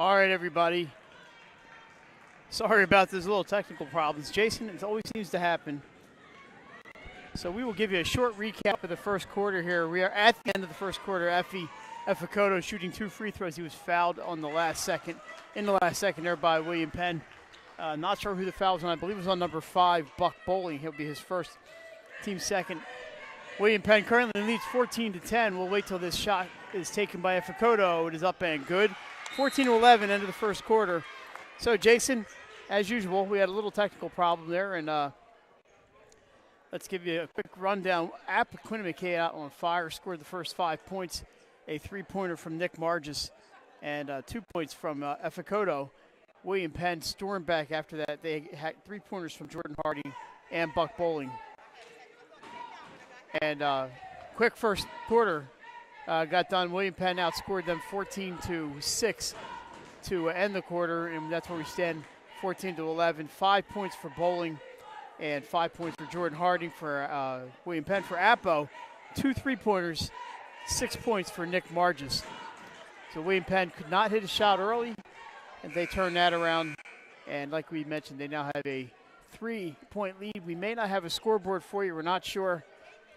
All right, everybody. Sorry about those little technical problems. Jason, it always seems to happen. So we will give you a short recap of the first quarter here. We are at the end of the first quarter. Appoquinimink shooting 2 free throws. He was fouled on the last second. In the last second there by William Penn. Not sure who the foul was on. I believe it was on number 5, Buck Bowling. He'll be his first, team second. William Penn currently leads 14-10. We'll wait till this shot is taken by Appoquinimink. It is up and good. 14-11, end of the first quarter. So, Jason, as usual, we had a little technical problem there, and let's give you a quick rundown. Appoquinimink came out on fire, scored the first 5 points, a 3-pointer from Nick Margis, and 2 points from Appoquinimink. William Penn stormed back after that. They had 3-pointers from Jordan Harding and Buck Bowling. And quick first quarter got done. William Penn outscored them 14-6 to end the quarter, and that's where we stand, 14-11. 5 points for Bowling and 5 points for Jordan Harding for William Penn. For Appo, 2 3-pointers, 6 points for Nick Margis. So William Penn could not hit a shot early, and they turned that around. And like we mentioned, they now have a 3-point lead. We may not have a scoreboard for you. We're not sure.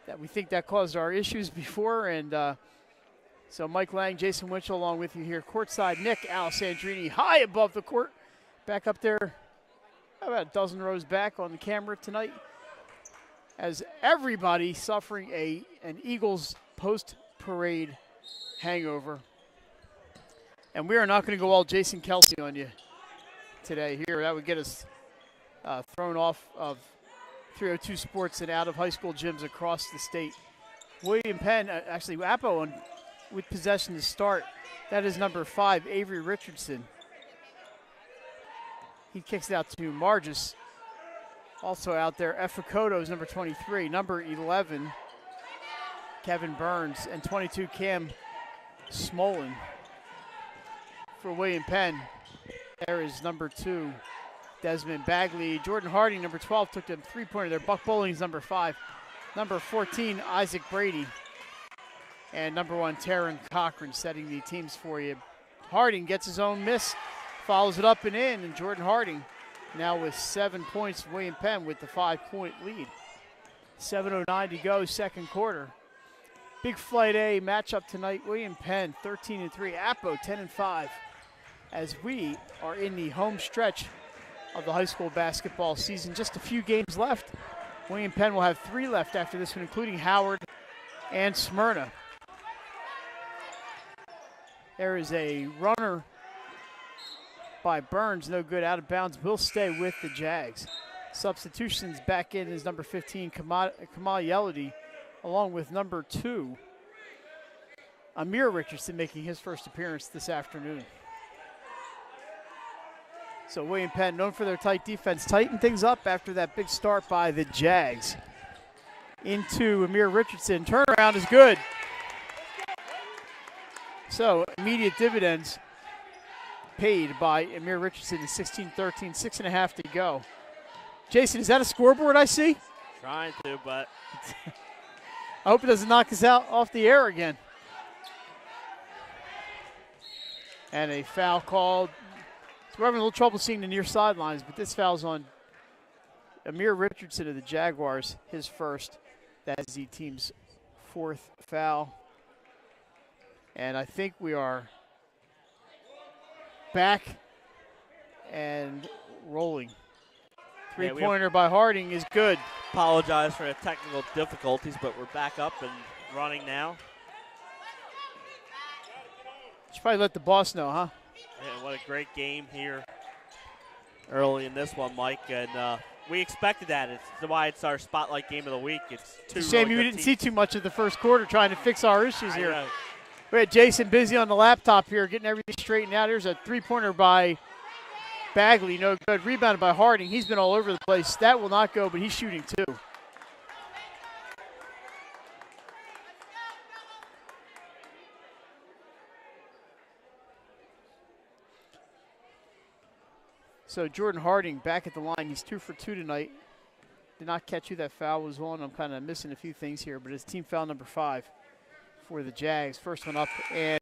That we think that caused our issues before, and so Mike Lang, Jason Winchell along with you here. Courtside, Nick Alessandrini high above the court. Back up there, about a dozen rows back on the camera tonight. As everybody suffering an Eagles post-parade hangover. And we are not going to go all Jason Kelsey on you today here. That would get us thrown off of 302 Sports and out of high school gyms across the state. William Penn, actually Appo with possession to start. That is number 5, Avery Richardson. He kicks it out to Margis. Also out there, Appoquinimink is number 23. Number 11, Kevin Burns. And 22, Cam Smolin. For William Penn, there is number 2, Desmond Bagley. Jordan Harding, number 12, took the 3-pointer there. Buck Bowling's number 5. Number 14, Isaac Brady. And number 1, Taryn Cochran setting the teams for you. Harding gets his own miss, follows it up and in, and Jordan Harding now with 7 points. William Penn with the 5-point lead. 7:09 to go, second quarter. Big Flight A matchup tonight. William Penn 13-3, Appo 10-5. As we are in the home stretch of the high school basketball season. Just a few games left. William Penn will have 3 left after this one, including Howard and Smyrna. There is a runner by Burns, no good, out of bounds, will stay with the Jags. Substitutions back in is number 15, Kamal Yelody, along with number 2, Amir Richardson, making his first appearance this afternoon. So William Penn, known for their tight defense, tighten things up after that big start by the Jags. Into Amir Richardson. Turnaround is good. So immediate dividends paid by Amir Richardson in 16-13, 6.5 to go. Jason, is that a scoreboard I see? Trying to, but I hope it doesn't knock us out off the air again. And a foul called. We're having a little trouble seeing the near sidelines, but this foul's on Amir Richardson of the Jaguars, his first. That is the team's 4th foul. And I think we are back and rolling. 3-pointer by Harding is good. Apologize for the technical difficulties, but we're back up and running now. Should probably let the boss know, huh? Yeah, what a great game here early in this one, Mike. And we expected that. It's why it's our spotlight game of the week. It's two shame really you good didn't teams. see too much of the first quarter trying to fix our issues here. Know. We had Jason busy on the laptop here getting everything straightened out. Here's a 3-pointer by Bagley. No good. Rebounded by Harding. He's been all over the place. That will not go, but he's shooting 2. So Jordan Harding back at the line. He's 2 for 2 tonight. Did not catch who that foul was on. I'm kind of missing a few things here, but it's team foul number 5 for the Jags. First one up and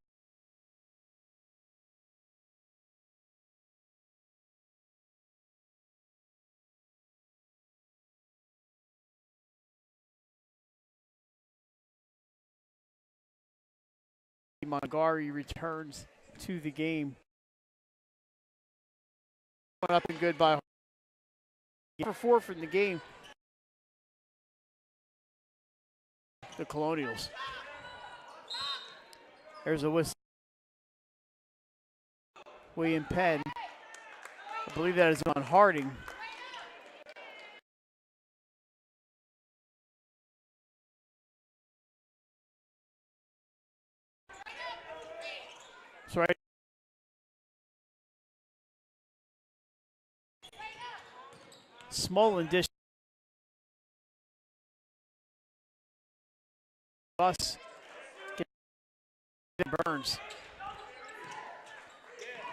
Montgomery returns to the game. Up and good by for 4 from the game. The Colonials. There's a whistle. William Penn. I believe that is on Harding. That's right. Smolin dish. Bus. Burns.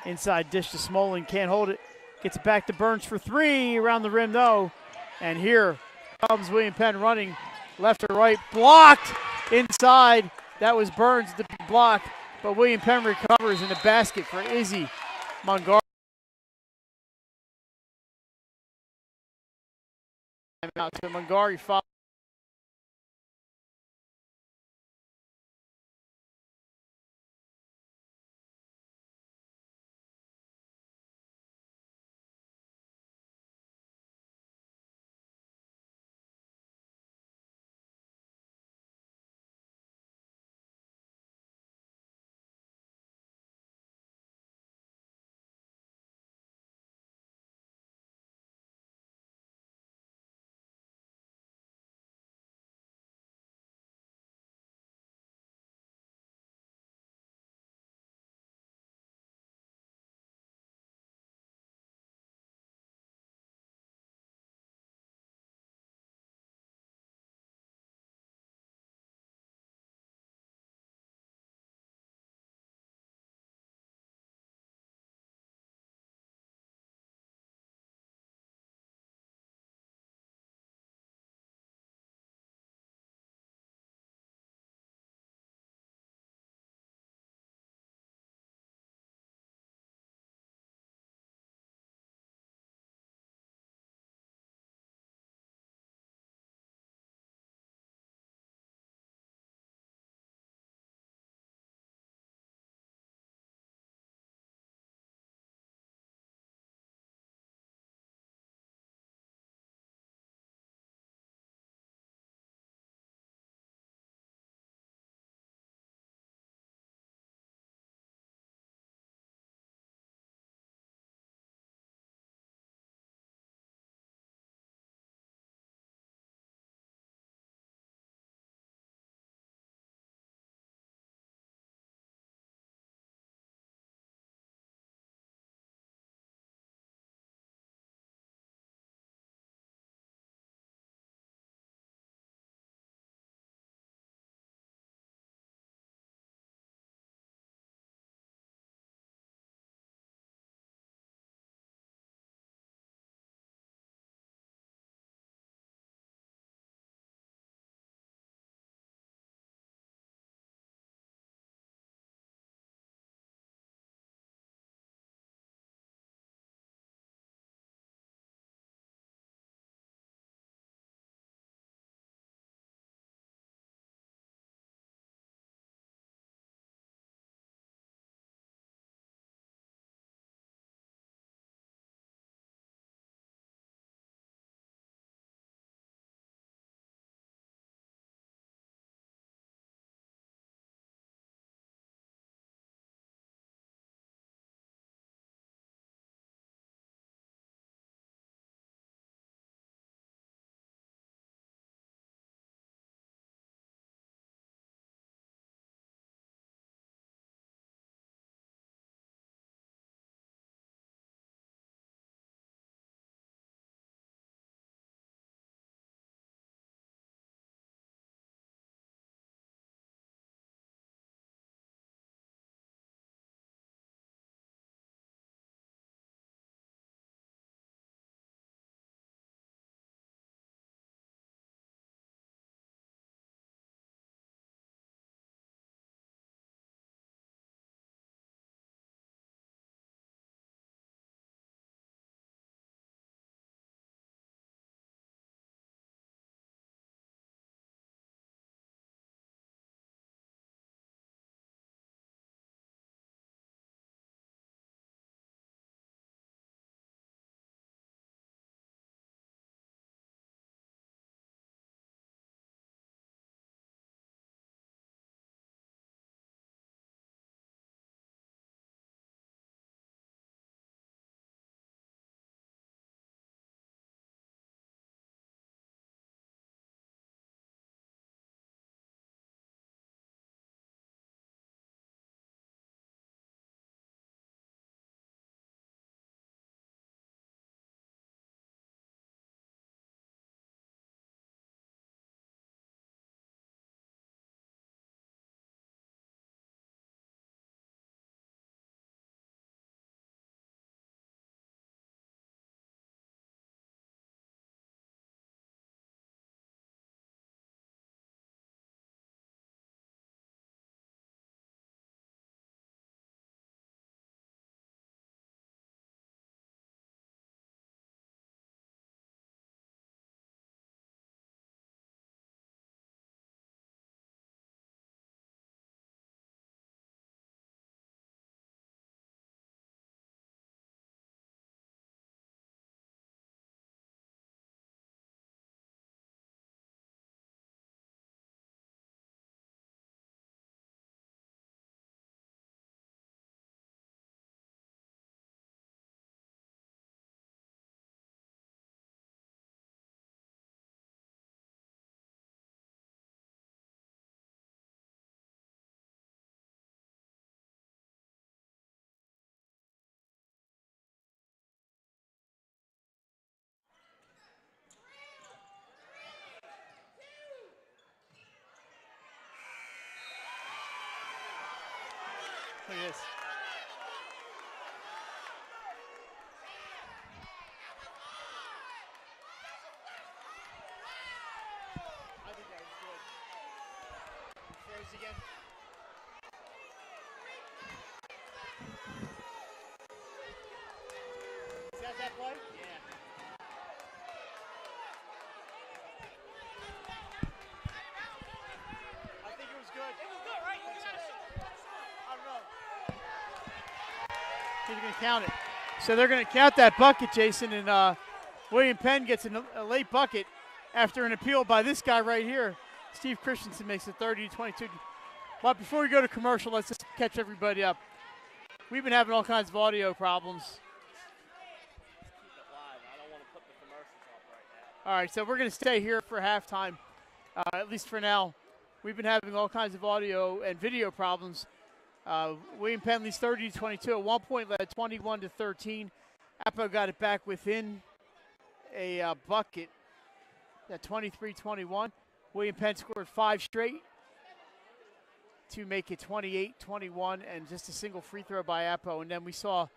Inside dish to Smolin. Can't hold it. Gets it back to Burns for 3. Around the rim, though. And here comes William Penn running left or right. Blocked inside. That was Burns, the block. But William Penn recovers in the basket for Izzy Montgomery. Out to Montgomery. Foul. Look at this. I think that was good. Froze again. Is that play? Yeah. I think it was good. It was good, right? I don't know. They're going to count it. So they're going to count that bucket, Jason, and William Penn gets a late bucket after an appeal by this guy right here. Steve Christensen makes it 30-22. But before we go to commercial, let's just catch everybody up. We've been having all kinds of audio problems. All right, so we're going to stay here for halftime, at least for now. We've been having all kinds of audio and video problems. William Penn leads 30-22. At one point, led 21-13. Appo got it back within a bucket at 23-21. William Penn scored 5 straight to make it 28-21, and just a single free throw by Appo. And then we saw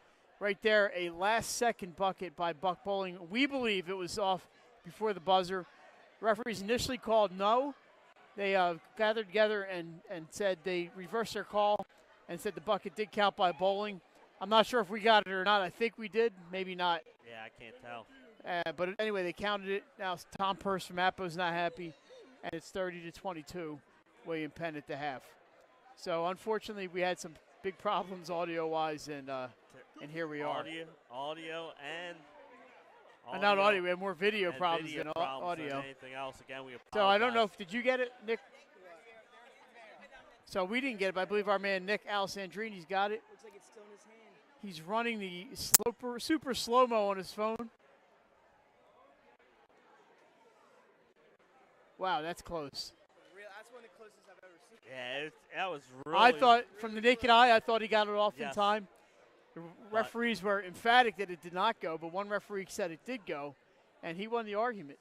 right there a last-second bucket by Buck Bowling. We believe it was off before the buzzer. Referees initially called no. They gathered together and said they reversed their call and said the bucket did count by Bowling. I'm not sure if we got it or not. I think we did. Maybe not. Yeah, I can't tell. But anyway, they counted it. Now Tom Purse from Appo's not happy, and it's 30-22, William Penn at the half. So unfortunately, we had some big problems audio-wise, and here we are. Audio and not audio. We have more video problems than audio. Than anything else. Again, we apologize. So I don't know if did you get it, Nick? So we didn't get it, but I believe our man Nick Alessandrini's got it. Looks like it's still in his hand. He's running the super slow-mo on his phone. Wow, that's close. That's one of the closest I've ever seen. Yeah, that was really. I thought, from the naked eye, I thought he got it off in Yes. time. The referees were emphatic that it did not go, but one referee said it did go, and he won the argument.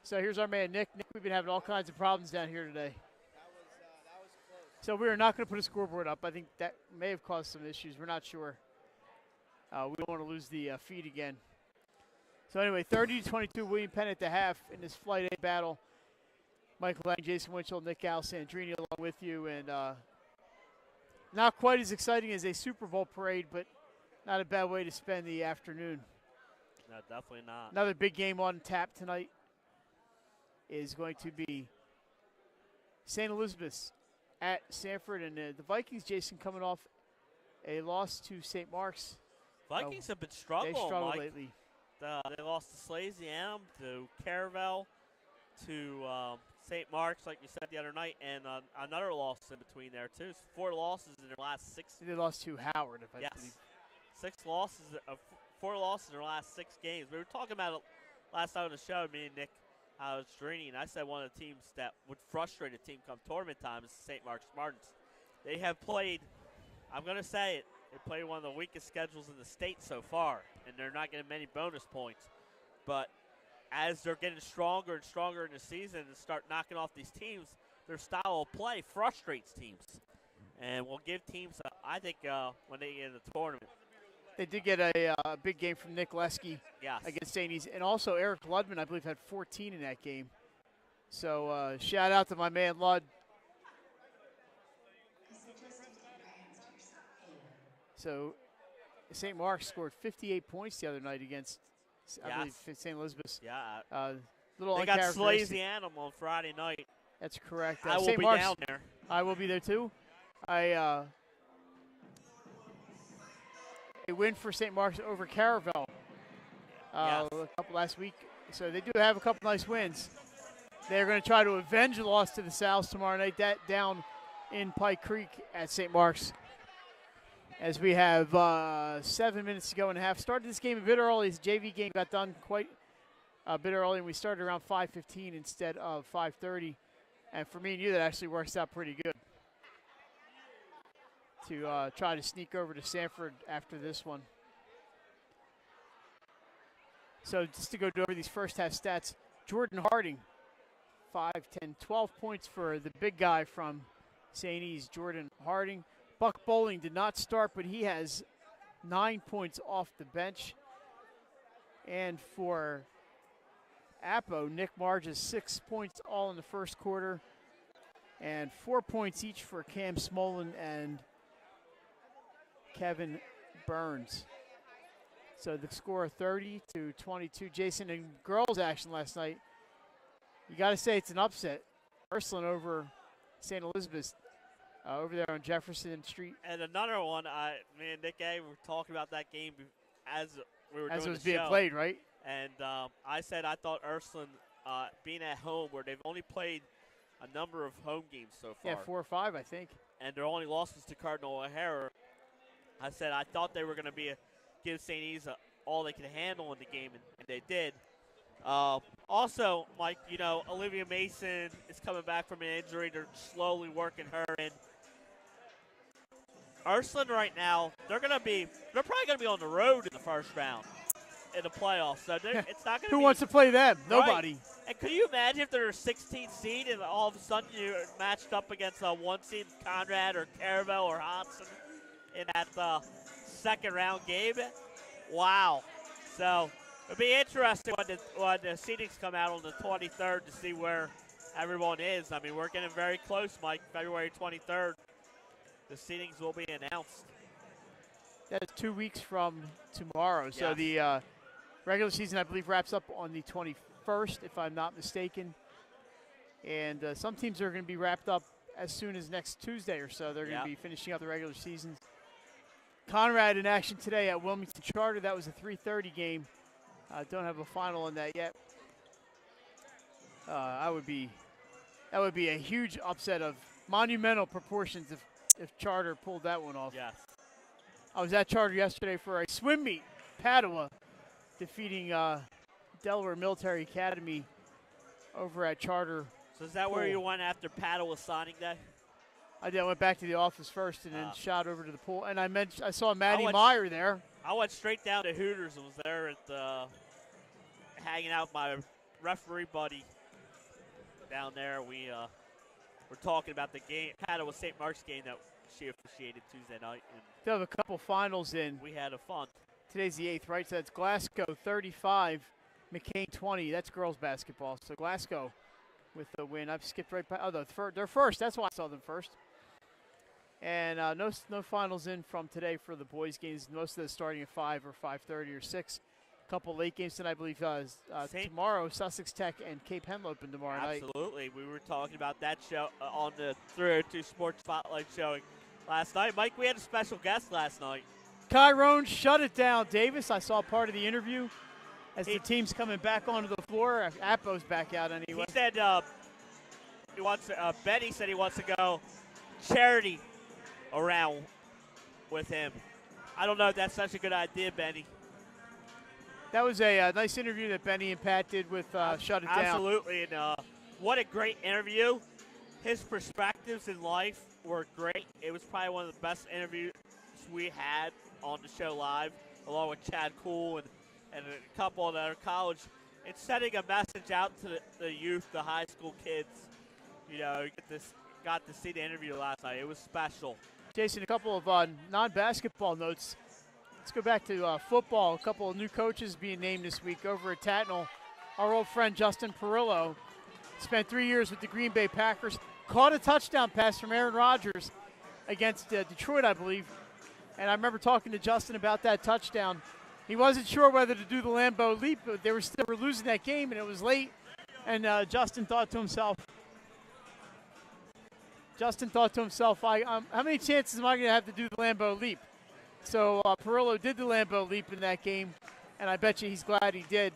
So here's our man Nick. Nick, we've been having all kinds of problems down here today. That was close. So we are not going to put a scoreboard up. I think that may have caused some issues. We're not sure. We don't want to lose the feed again. So anyway, 30-22, William Penn at the half in this Flight A battle. Michael Lang, Jason Winchell, Nick Alessandrini along with you, and not quite as exciting as a Super Bowl parade, but not a bad way to spend the afternoon. No, definitely not. Another big game on tap tonight is going to be St. Elizabeth's at Sanford, and the Vikings, Jason, coming off a loss to St. Mark's. Vikings have been struggling. They struggled Mike. lately. They lost to Slasianum, to Caravel, to St. Mark's, like you said the other night, and another loss in between there, too. 4 losses in their last 6. They lost to Howard, if I believe. 4 losses in their last 6 games. We were talking about it last night on the show, me and Nick Alessandrini, and I said one of the teams that would frustrate a team come tournament time is St. Mark's Spartans. They have played, I'm going to say it, they played one of the weakest schedules in the state so far, and they're not getting many bonus points. But as they're getting stronger and stronger in the season and start knocking off these teams, their style of play frustrates teams. And will give teams, I think, when they get in the tournament. They did get a big game from Nick Lesky against St. E's. And also Eric Ludman, I believe, had 14 in that game. So shout out to my man Lud. So St. Mark's scored 58 points the other night against, I believe, St. Elizabeth's. Yeah. Little they got uncharacteristic. Slasianum on Friday night. That's correct. I will St. be Mark's, down there. I will be there too. A win for St. Mark's over Caravel a couple last week. So they do have a couple nice wins. They're going to try to avenge the loss to the South tomorrow night. That down in Pike Creek at St. Mark's. As we have 7 minutes to go and a half. Started this game a bit early. This JV game got done quite a bit early, and we started around 5:15 instead of 5:30. And for me and you, that actually works out pretty good to try to sneak over to Sanford after this one. So just to go over these first half stats, Jordan Harding, 5, 10, 12 points for the big guy from St. E's, Jordan Harding. Buck Bowling did not start, but he has 9 points off the bench. And for Appo, Nick Marge has 6 points all in the first quarter, and 4 points each for Cam Smolin and Kevin Burns. So the score 30-22. Jason, in girls action last night, you got to say it's an upset. Ursuline over St. Elizabeth over there on Jefferson Street. And another one, me and Nick A were talking about that game as we were doing the show. As it was being played, right? And I said I thought Ursuline, being at home, where they've only played a number of home games so far. Yeah, 4 or 5, I think. And their only losses to Cardinal O'Hara. I said I thought they were going to give St. E's all they could handle in the game, and they did. Also, Mike, Olivia Mason is coming back from an injury. They're slowly working her in. Ursuline right now, they're probably going to be on the road in the first round in the playoffs. So it's not going to be. Who wants to play them? Nobody. Right. And could you imagine if they're a 16th seed and all of a sudden you're matched up against a 1 seed Conrad or Caravel or Hodson in that second round game? Wow. So it'll be interesting when the seedings come out on the 23rd to see where everyone is. I mean, we're getting very close, Mike. February 23rd, the seedings will be announced. That's 2 weeks from tomorrow. Yes. So the regular season, I believe, wraps up on the 21st, if I'm not mistaken. And some teams are going to be wrapped up as soon as next Tuesday or so. They're going to be finishing up the regular season. Conrad in action today at Wilmington Charter. That was a 3:30 game. Don't have a final on that yet. That would be a huge upset of monumental proportions if Charter pulled that one off. Yes. I was at Charter yesterday for a swim meet. Padua defeating Delaware Military Academy over at Charter. So is that where you went after Padua signing day? I did. I went back to the office first and then shot over to the pool. And I saw Maddie Meyer there. I went straight down to Hooters and was there at hanging out with my referee buddy down there. We were talking about the game, Padua St. Mark's game that she officiated Tuesday night. And they have a couple finals in. We had a fun. Today's the 8th, right? So that's Glasgow 35, McCain 20. That's girls basketball. So Glasgow with the win. I've skipped right by. Oh, they're first. That's why I saw them first. And no finals in from today for the boys' games. Most of them starting at 5 or 5:30 or 6. A couple late games tonight, I believe. Tomorrow, Sussex Tech and Cape Henlopen tomorrow night. Absolutely. We were talking about that show on the 302 Sports Spotlight showing last night. Mike, we had a special guest last night. Tyrone shut it down, Davis. I saw part of the interview as the team's coming back onto the floor. Appo's back out anyway. He said Benny said he wants to go charity around with him. I don't know if that's such a good idea, Benny. That was a nice interview that Benny and Pat did with Shut It Down. Absolutely, and what a great interview. His perspectives in life were great. It was probably one of the best interviews we had on the show live, along with Chad Cool and a couple of other college. It's sending a message out to the youth, the high school kids. Got to see the interview last night. It was special. Jason, a couple of non-basketball notes. Let's go back to football. A couple of new coaches being named this week over at Tatnall. Our old friend Justin Perillo spent 3 years with the Green Bay Packers. Caught a touchdown pass from Aaron Rodgers against Detroit, I believe. And I remember talking to Justin about that touchdown. He wasn't sure whether to do the Lambeau leap, but they were losing that game, and it was late. And Justin thought to himself, how many chances am I going to have to do the Lambeau leap? So Perillo did the Lambeau leap in that game, and I bet you he's glad he did.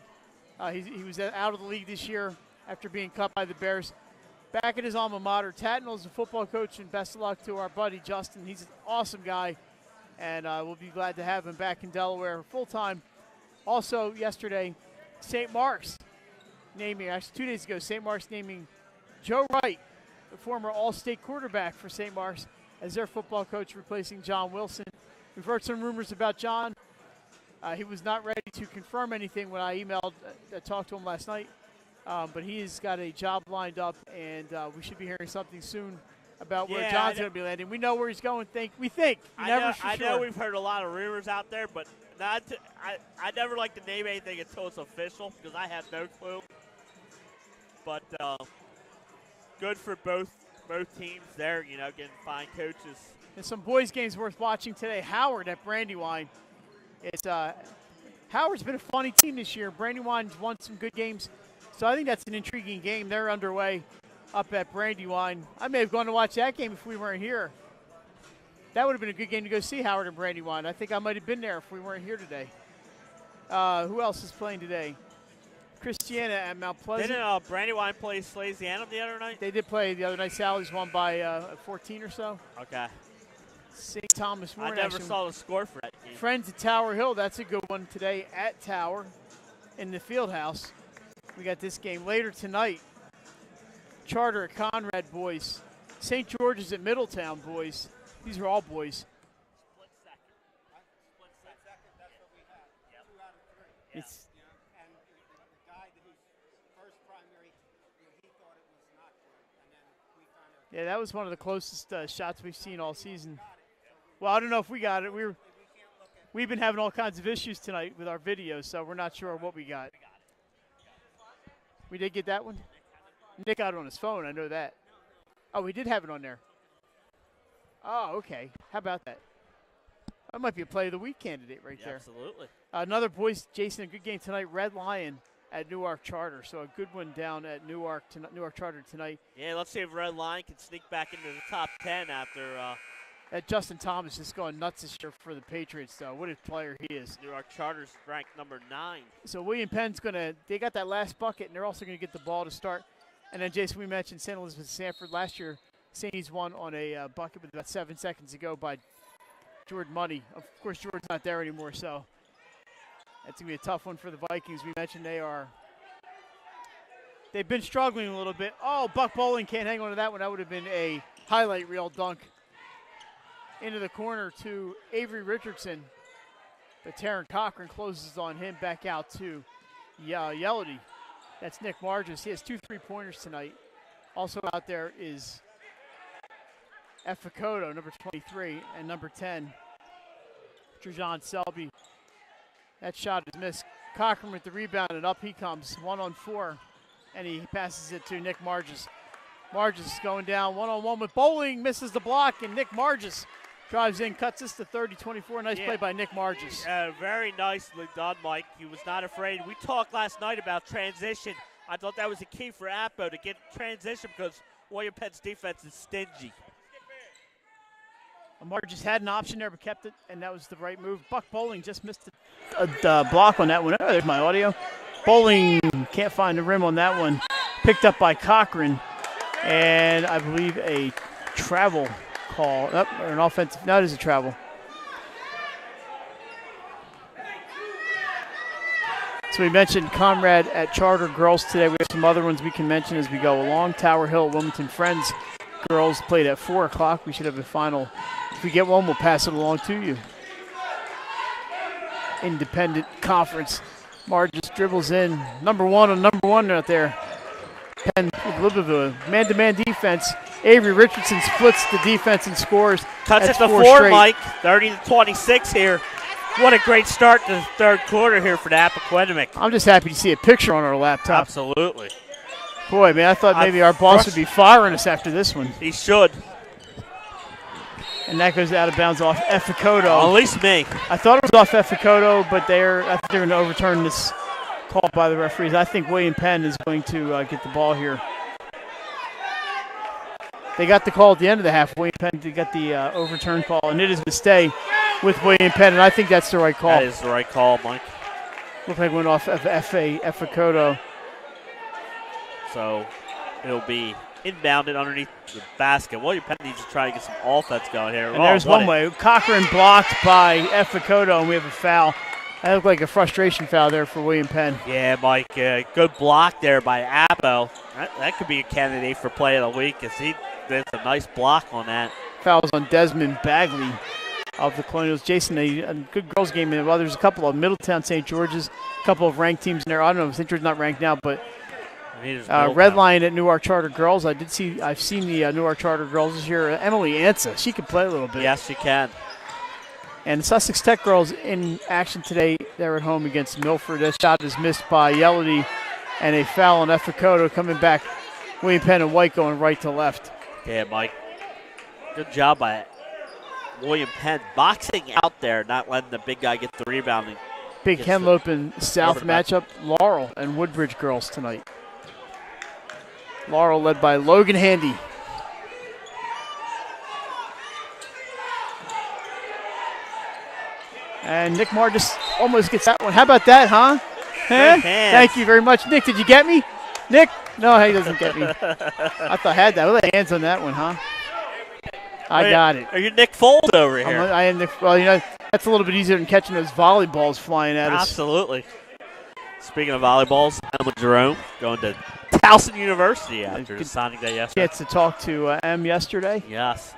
He was out of the league this year after being cut by the Bears. Back at his alma mater, Tatnall is a football coach, and best of luck to our buddy Justin. He's an awesome guy, and we'll be glad to have him back in Delaware full-time. Also yesterday, St. Mark's naming, actually 2 days ago, St. Mark's naming Joe Wright, the former All-State quarterback for St. Mark's, as their football coach, replacing John Wilson. We've heard some rumors about John. He was not ready to confirm anything when I talked to him last night. But he has got a job lined up, and we should be hearing something soon about where Yeah, John's going to be landing. We know where he's going. We think. You never for I sure. know we've heard a lot of rumors out there, but I never like to name anything until it's official because I have no clue. But good for both teams there, getting fine coaches. And some boys' games worth watching today. Howard at Brandywine. Howard's been a funny team this year. Brandywine's won some good games, so I think that's an intriguing game. They're underway up at Brandywine. I may have gone to watch that game if we weren't here. That would have been a good game to go see, Howard and Brandywine. I think I might have been there if we weren't here today. Who else is playing today? Christiana at Mount Pleasant. Didn't Brandywine play Slasianum the other night? They did play the other night. Sally's won by 14 or so. Okay. St. Thomas More. I never saw the score for that game. Friends at Tower Hill. That's a good one today at Tower in the field house. We got this game later tonight. Charter at Conrad, boys. St. George's at Middletown, boys. These are all boys. Split second. That's what we had. Yep. 2 out of 3. It's And the guy whose first primary, he thought it was not good, and then we kind of. yeah, that was one of the closest shots we've seen all season. Well, I don't know if we got it. We've been having all kinds of issues tonight with our videos, so we're not sure what we got. We did get that one? Nick got it on his phone, I know that. Oh, we did have it on there. Oh, okay. How about that? That might be a play of the week candidate right there. Absolutely. Another boys, Jason, a good game tonight. Red Lion at Newark Charter, so a good one down at Newark Charter tonight. Yeah, let's see if Red Lion can sneak back into the top 10 after Justin Thomas is going nuts this year for the Patriots, though. What a player he is. Newark Charter's ranked number 9. So William Penn's they got that last bucket, and they're also going to get the ball to start. And then, Jason, we mentioned St. Elizabeth Sanford last year. Saints won on a bucket with about 7 seconds to go by Jordan Money. Of course, Jordan's not there anymore, so that's going to be a tough one for the Vikings. We mentioned they've been struggling a little bit. Oh, Buck Bowling can't hang on to that one. That would have been a highlight reel dunk. Into the corner to Avery Richardson. But Taryn Cochran closes on him. Back out to Yelody. That's Nick Margis. He has 2 3-pointers tonight. Also out there is Efficoto, number 23, and number 10, Trajan Selby. That shot is missed. Cochran with the rebound, and up he comes. 1-on-4, and he passes it to Nick Margis. Margis going down 1-on-1 with Bowling, misses the block, and Nick Margis drives in, cuts this to 30-24. Nice play by Nick Margis. Very nicely done, Mike. He was not afraid. We talked last night about transition. I thought that was a key for Appo to get transition because William Penn's defense is stingy. Margis had an option there but kept it, and that was the right move. Buck Bowling just missed a block on that one. Oh, there's my audio. Bowling can't find the rim on that one. Picked up by Cochran, and I believe a travel call. Or an offensive. No, it is a travel. So we mentioned Conrad at Charter girls today. We have some other ones we can mention as we go along. Tower Hill Wilmington Friends girls played at 4 o'clock. We should have a final. If we get one, we'll pass it along to you. Independent conference. Margis dribbles in. Number one out there. Penn with a little bit of a man-to-man defense. Avery Richardson splits the defense and scores. Cuts That's it to 4 4, straight. Mike. 30-26 here. What a great start to the third quarter here for the Appoquinimink. I'm just happy to see a picture on our laptop. Absolutely. Boy, man, I thought maybe our boss would be firing us after this one. He should. And that goes out of bounds off Efficoto. Well, at least me. I thought it was off Efficoto, but I think they're going to overturn this call by the referees. I think William Penn is going to get the ball here. They got the call at the end of the half. William Penn got the overturn call, and it is to stay with William Penn, and I think that's the right call. That is the right call, Mike. Looked like it went off Efficoto. So it'll be inbounded underneath the basket. William Penn needs to try to get some offense going here. And there's one way. Cochran blocked by Efficoto, and we have a foul. That looked like a frustration foul there for William Penn. Yeah, Mike, good block there by Appo. That could be a candidate for play of the week because he did a nice block on that. Fouls on Desmond Bagley of the Colonials. Jason, a good girls game. Well, there's a couple of Middletown, St. George's, a couple of ranked teams in there. I don't know if St. George's not ranked now, but Red Lion at Newark Charter Girls. I've seen the Newark Charter Girls this year. Emily Ansa, she can play a little bit. Yes, she can. And Sussex Tech girls in action today. They're at home against Milford. That shot is missed by Yelody, and a foul on Appoquinimink coming back. William Penn and White going right to left. Yeah, Mike. Good job by William Penn boxing out there, not letting the big guy get the rebounding. Big Henlope and South matchup. Laurel and Woodbridge girls tonight. Laurel led by Logan Handy. And Nick Marr just almost gets that one. How about that, huh? Thank you very much. Nick, did you get me? Nick? No, he doesn't get me. I thought I had that. With the hands on that one, huh? I got it. Are you Nick Foles over here? I am Nick. Well, that's a little bit easier than catching those volleyballs flying at us. Absolutely. Speaking of volleyballs, Emma Jerome going to Towson University after the signing day yesterday. Gets to talk to Em yesterday. Yes.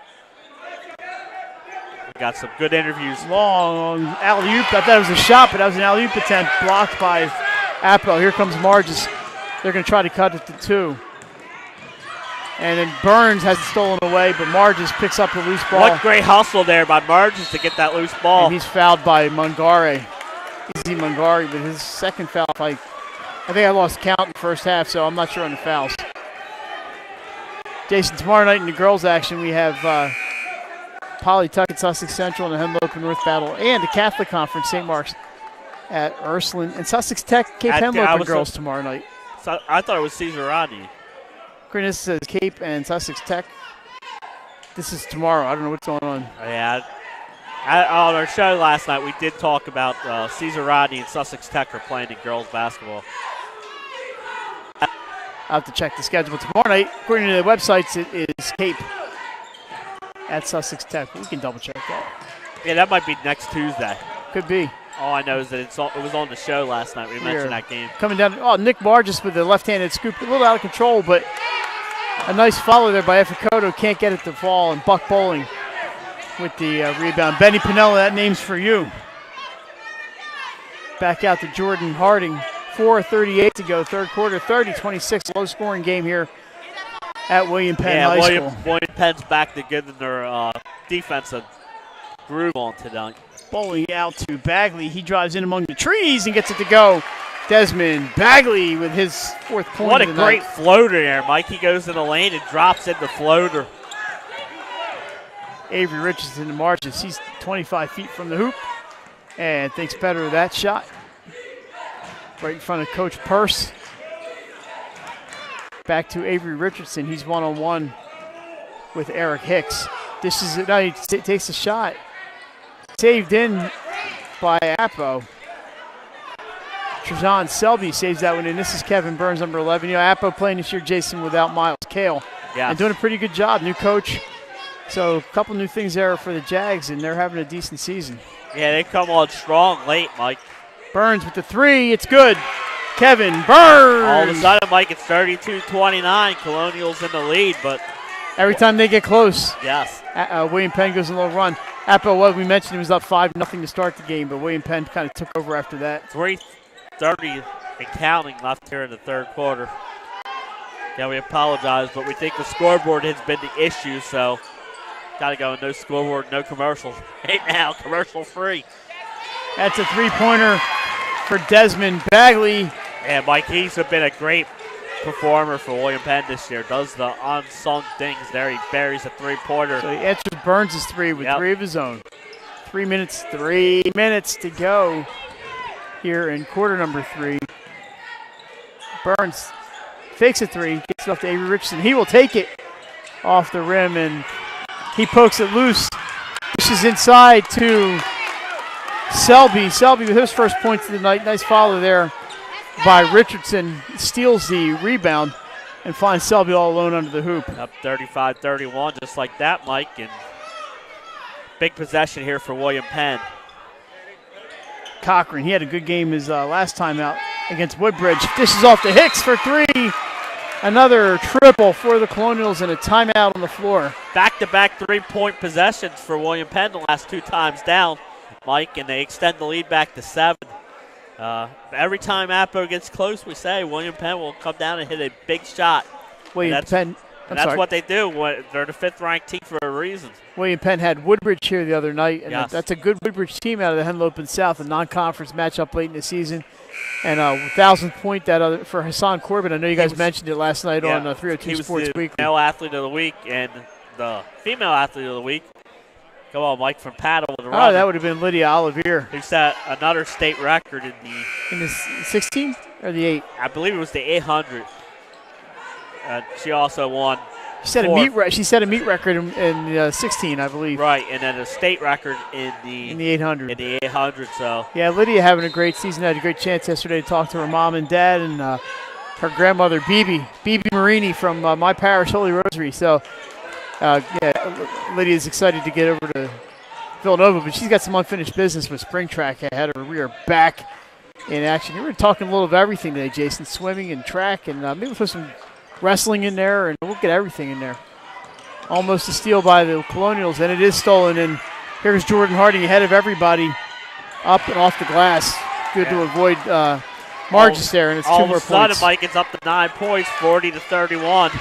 We got some good interviews. Long alley-oop. I thought it was a shot, but that was an alley-oop attempt blocked by Appo. Here comes Marges. They're going to try to cut it to 2. And then Burns has it stolen away, but Marges picks up the loose ball. What great hustle there by Marges to get that loose ball. And he's fouled by Mungare. Easy Mungare, but his second foul, I think I lost count in the first half, so I'm not sure on the fouls. Jason, tomorrow night in the girls' action, we have Polytucket, Sussex Central, and the Henlope and North Battle, and the Catholic Conference, St. Mark's at Ursuline, and Sussex Tech, Cape Henlope girls tomorrow night. So I thought it was Caesar Rodney. This says Cape and Sussex Tech. This is tomorrow. I don't know what's going on. Yeah. On our show last night, we did talk about Caesar Rodney and Sussex Tech are playing in girls basketball. I'll have to check the schedule. Tomorrow night, according to the websites, it is Cape at Sussex Tech. We can double check that. Yeah, that might be next Tuesday. Could be. All I know is that it was on the show last night. We mentioned that game. Coming down. Oh, Nick Marges with the left-handed scoop. A little out of control, but a nice follow there by Efikoto. Can't get it to fall, and Buck Bowling with the rebound. Benny Pinella, that name's for you. Back out to Jordan Harding. 4:38 to go, third quarter, 30-26. Low-scoring game here at William Penn High School. William Penn's back to getting their defensive groove on tonight. Bowling out to Bagley. He drives in among the trees and gets it to go. Desmond Bagley with his 4th point. What a great floater there, Mike. He goes in the lane and drops in the floater. Avery Richardson to Marges. He's 25 feet from the hoop and thinks better of that shot. Right in front of Coach Purse. Back to Avery Richardson. He's one-on-one with Eric Hicks. This is now he takes a shot. Saved in by Appo. Trajan Selby saves that one in. This is Kevin Burns, number 11. Appo playing this year, Jason, without Miles Kale. Yeah. And doing a pretty good job. New coach. So a couple new things there for the Jags, and they're having a decent season. Yeah, they come on strong late, Mike. Burns with the 3. It's good. Kevin Burns. All of a sudden, Mike, it's 32-29. Colonials in the lead, but every time they get close. Yes. William Penn goes on a little run. Appo, what we mentioned, he was up 5-0 to start the game, but William Penn kind of took over after that. 3:30 and counting left here in the third quarter. Yeah, we apologize, but we think the scoreboard has been the issue, so got to go. No scoreboard, no commercials. Right now, commercial free. That's a 3-pointer for Desmond Bagley. Yeah, Mike, he's been a great performer for William Penn this year. Does the unsung things there. He buries a 3-pointer. So he answers Burns' 3 with 3 of his own. 3 minutes to go here in quarter number 3. Burns fakes a 3, gets it off to Avery Richardson. He will take it off the rim, and he pokes it loose. Pushes inside to Selby. Selby with his first points of the night. Nice follow there by Richardson. Steals the rebound and finds Selby all alone under the hoop. Up 35-31, just like that, Mike. And big possession here for William Penn. Cochran, he had a good game his last time out against Woodbridge. Dishes off to Hicks for 3. Another triple for the Colonials and a timeout on the floor. Back-to-back 3-point possessions for William Penn the last 2 times down, Mike, and they extend the lead back to 7. Every time Appo gets close, we say William Penn will come down and hit a big shot. William Penn. And that's what they do. They're the 5th-ranked team for a reason. William Penn had Woodbridge here the other night, and yes. that's a good Woodbridge team out of the Henlopen South, a non-conference matchup late in the season. And 1,000th point for Hassan Corbin. I know you guys mentioned it last night on 302 Sports Weekly. He was the male athlete of the week and the female athlete of the week. Come on, Mike from Paddle with a run. Oh, that would have been Lydia Olivier. Who set another state record in the 16 or the 8? I believe it was the 800. She also won. She set a meet record in 16, I believe. Right, and then a state record in the 800. In the 800. So yeah, Lydia having a great season. Had a great chance yesterday to talk to her mom and dad and her grandmother, Bibi Marini from my parish, Holy Rosary. So. Lydia's excited to get over to Villanova, but she's got some unfinished business with spring track ahead of her. We are back in action. We were talking a little of everything today, Jason, swimming and track, and maybe we'll put some wrestling in there, and we'll get everything in there. Almost a steal by the Colonials, and it is stolen, and here's Jordan Harding ahead of everybody, up and off the glass. Good to avoid Margis there, and it's 2 more points. All of a sudden, Mike, it's up to 9 points, 40-31.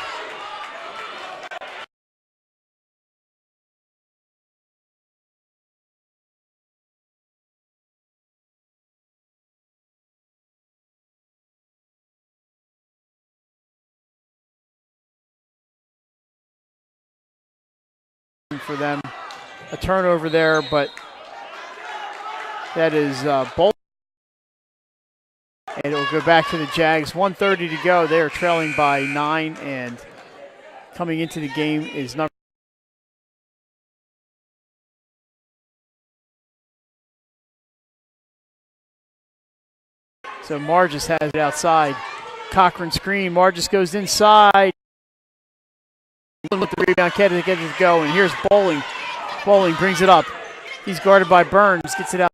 For them, a turnover there, but that is Bolt, and it will go back to the Jags. 1:30 to go. They are trailing by 9, and coming into the game is number. So Margis has it outside. Cochran screen. Margis goes inside. With the rebound, can't get it to go, and here's Bowling. Bowling brings it up. He's guarded by Burns, gets it out.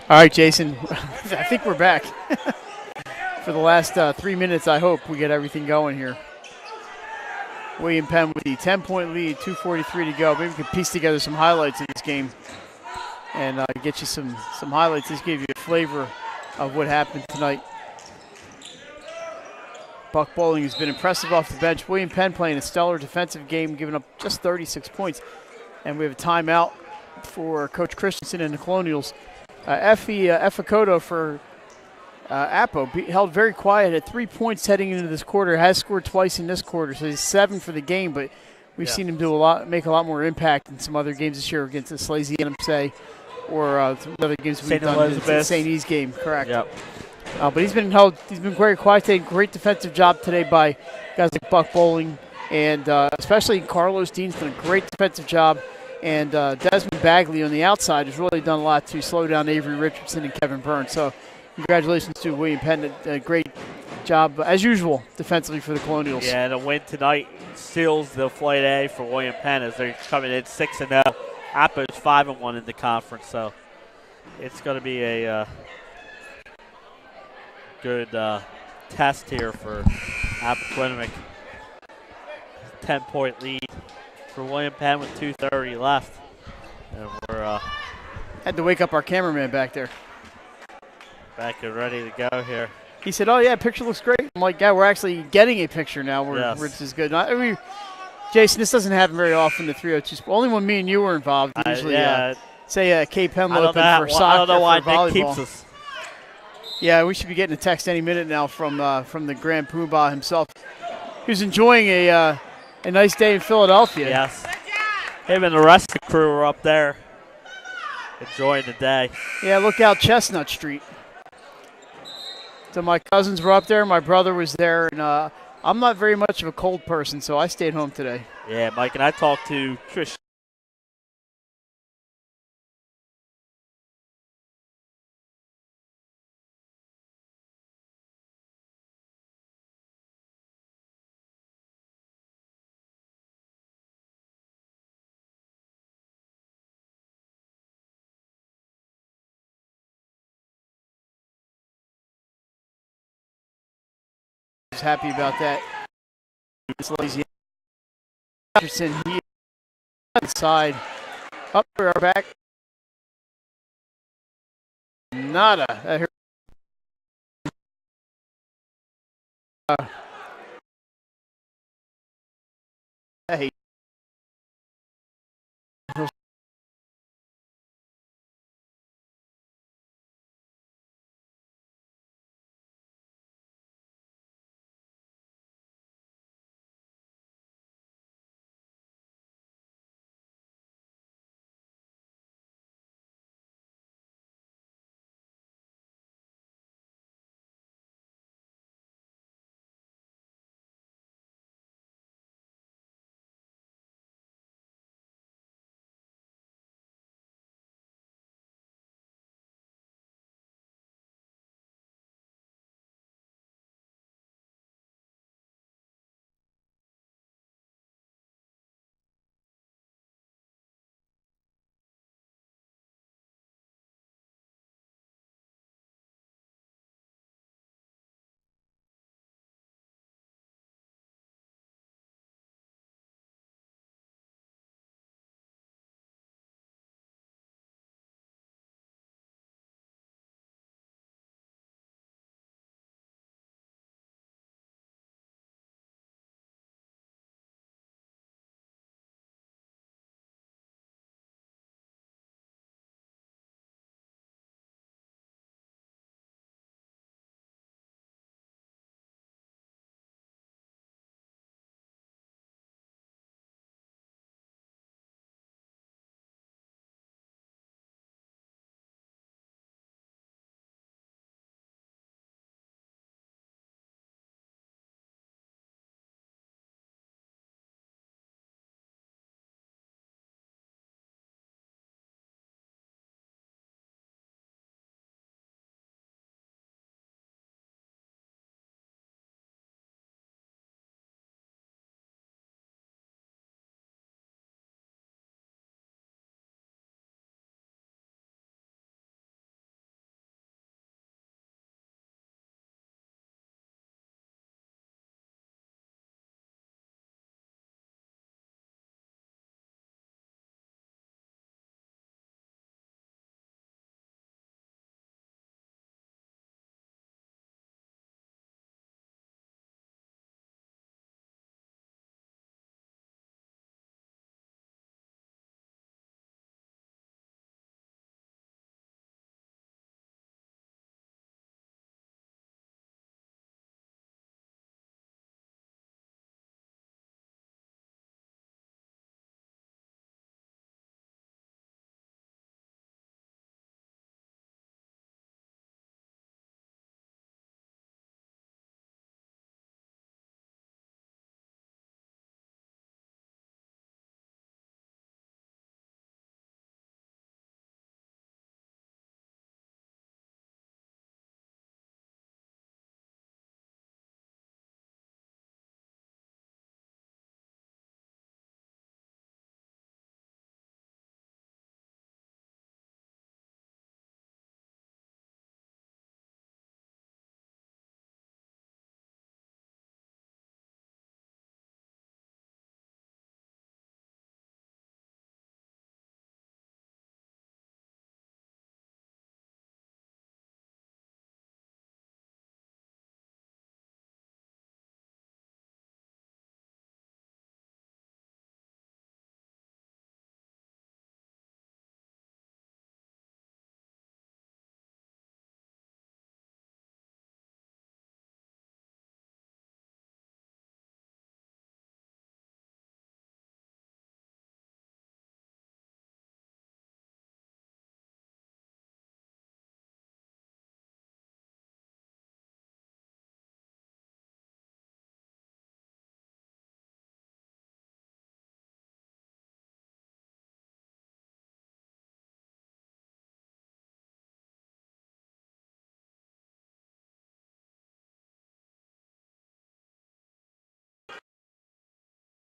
All right, Jason. I think we're back. For the last 3 minutes, I hope we get everything going here. William Penn with the 10-point lead, 2:43 to go. Maybe we can piece together some highlights of this game and get you some highlights. This gave you a flavor of what happened tonight. Buck Bowling has been impressive off the bench. William Penn playing a stellar defensive game, giving up just 36 points. And we have a timeout for Coach Christensen and the Colonials. Effie Efficoto for Appo held very quiet at 3 points heading into this quarter. Has scored twice in this quarter, so he's 7 for the game. But we've seen him make a lot more impact in some other games this year against the Slazy say, or some other games we've done. The St. E's game, correct? Yep. But he's been very quiet today. Great defensive job today by guys like Buck Bowling, and especially Carlos Dean's done a great defensive job. And Desmond Bagley on the outside has really done a lot to slow down Avery Richardson and Kevin Burns. So congratulations to William Penn. A great job, as usual, defensively for the Colonials. Yeah, and a win tonight seals the Flight A for William Penn as they're coming in 6-0. Appo's 5-1 in the conference, so it's going to be a good test here for Appoquinimink. 10-point lead for William Penn with 2:30 left. And we're had to wake up our cameraman back there. Back and ready to go here. He said, "Oh yeah, picture looks great." I'm like, "Yeah, we're actually getting a picture now. Yes. Which is good." I mean, Jason, this doesn't happen very often. The 302. Only when me and you were involved. Usually, say Kay Penlow for soccer. I don't know why for volleyball. Nick keeps us. Yeah, we should be getting a text any minute now from the Grand Poobah himself, who's enjoying a nice day in Philadelphia. Yes. Him and the rest of the crew are up there enjoying the day. Yeah, look out Chestnut Street. So my cousins were up there, my brother was there, and I'm not very much of a cold person, so I stayed home today. Yeah, Mike, and I talked to Trish Happy about that. Richardson, he on the side. Up we are back. Nada. Hey.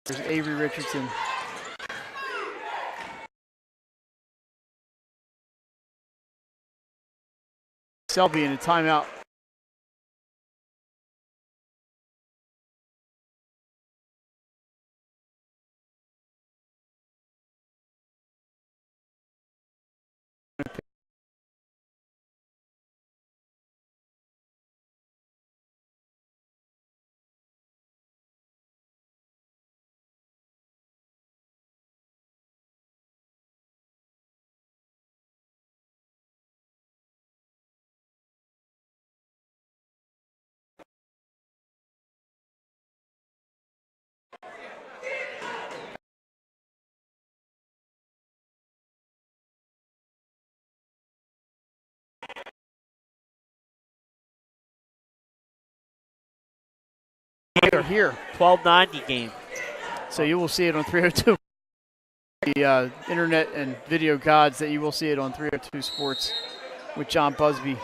There's Avery Richardson. Selby in a timeout. Here. 1290 game. So you will see it on 302. The internet and video gods that you will see it on 302 Sports with John Busby.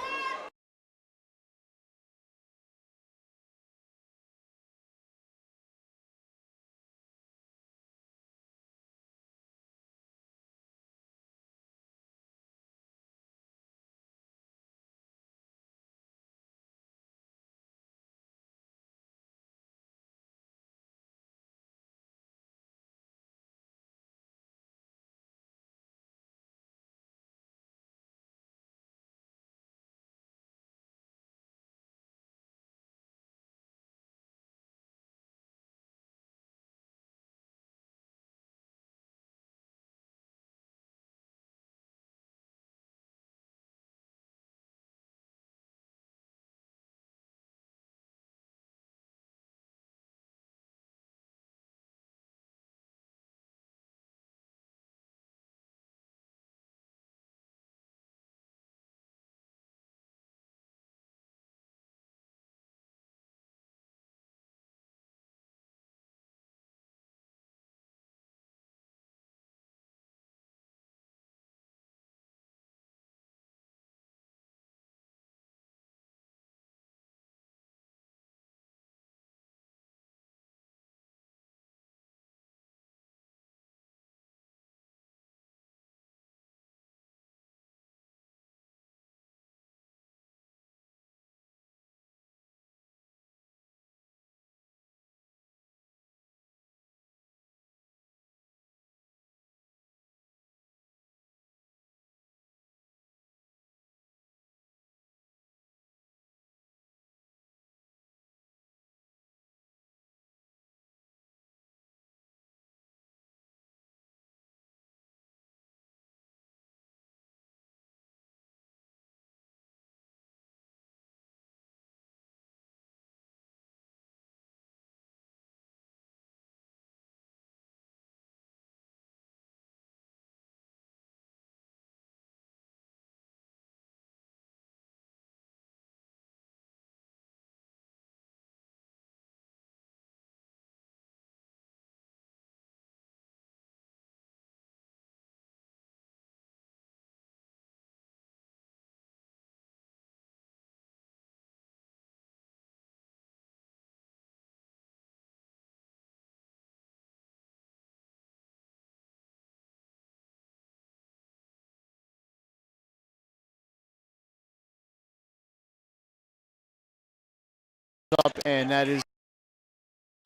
Up, and that is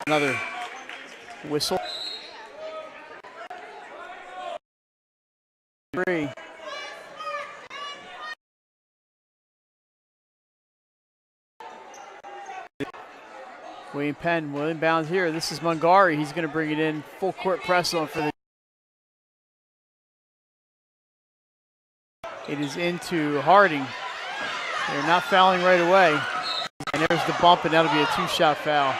another whistle. 3. William Penn will inbound here. This is Mungari. He's going to bring it in. Full court press on for the. It is into Harding. They're not fouling right away. And there's the bump, and that'll be a 2-shot foul.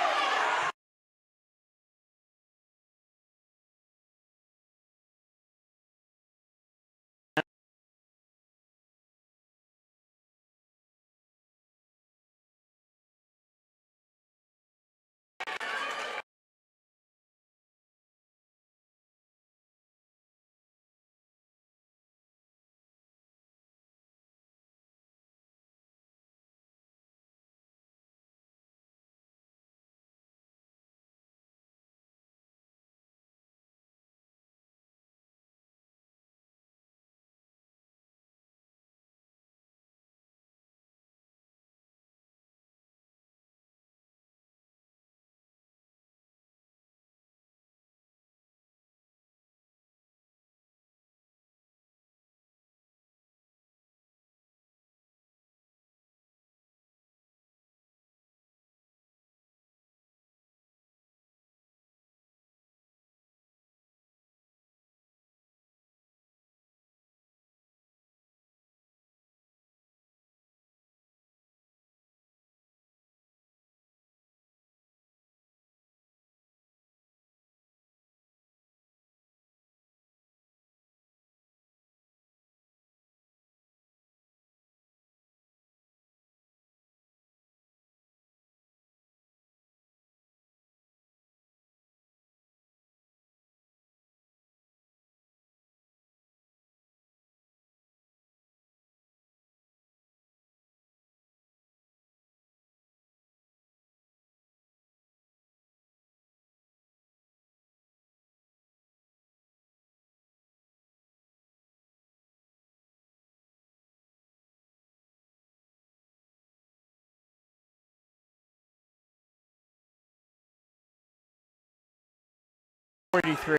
43.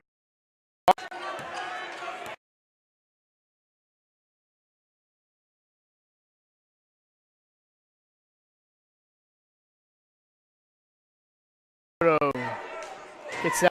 Gets out.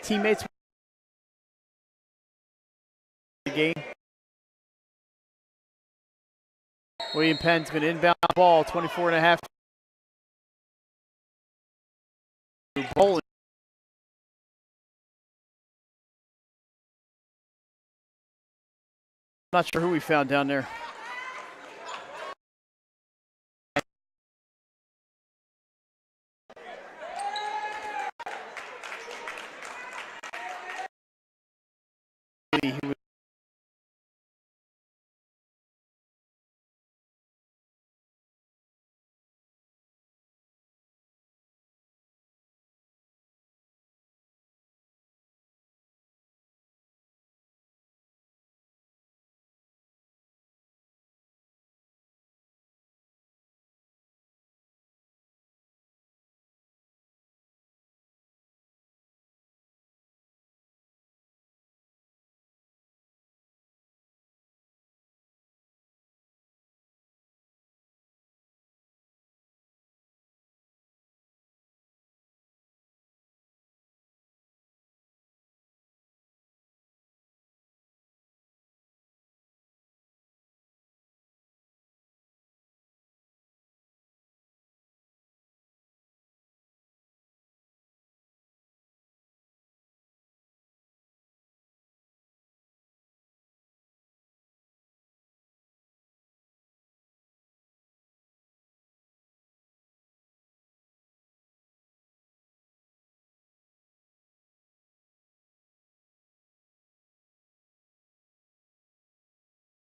Teammates the game. William Penn's going to inbound the ball, 24 and a half. Bowling. Not sure who we found down there. He was